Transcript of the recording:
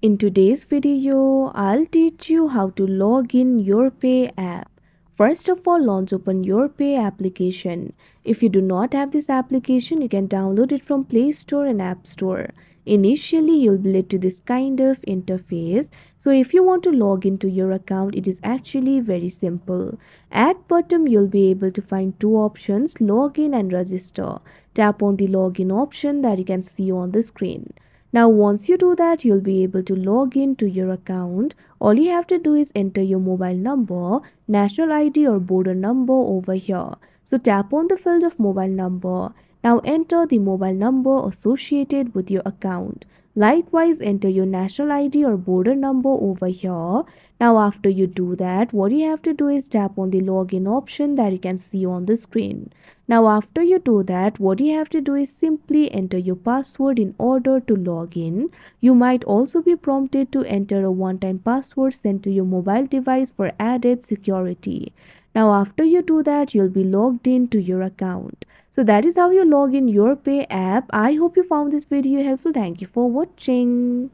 In today's video, I'll teach you how to log in UrPay app. First of all, launch open UrPay application. If you do not have this application, you can download it from Play Store and App Store. Initially, you'll be led to this kind of interface. So if you want to log into your account, it is actually very simple. At bottom, you'll be able to find two options, login and register. Tap on the login option that you can see on the screen. Now once you do that, you'll be able to log in to your account. All you have to do is enter your mobile number, national ID or border number over here. So tap on the field of mobile number. Now enter the mobile number associated with your account. Likewise, enter your national ID or border number over here. Now after you do that, what you have to do is tap on the login option that you can see on the screen. Now after you do that, what you have to do is simply enter your password in order to log in. You might also be prompted to enter a one-time password sent to your mobile device for added security. Now after you do that, you'll be logged in to your account. So that is how you log in UrPay app. I hope you found this video helpful. Thank you for watching.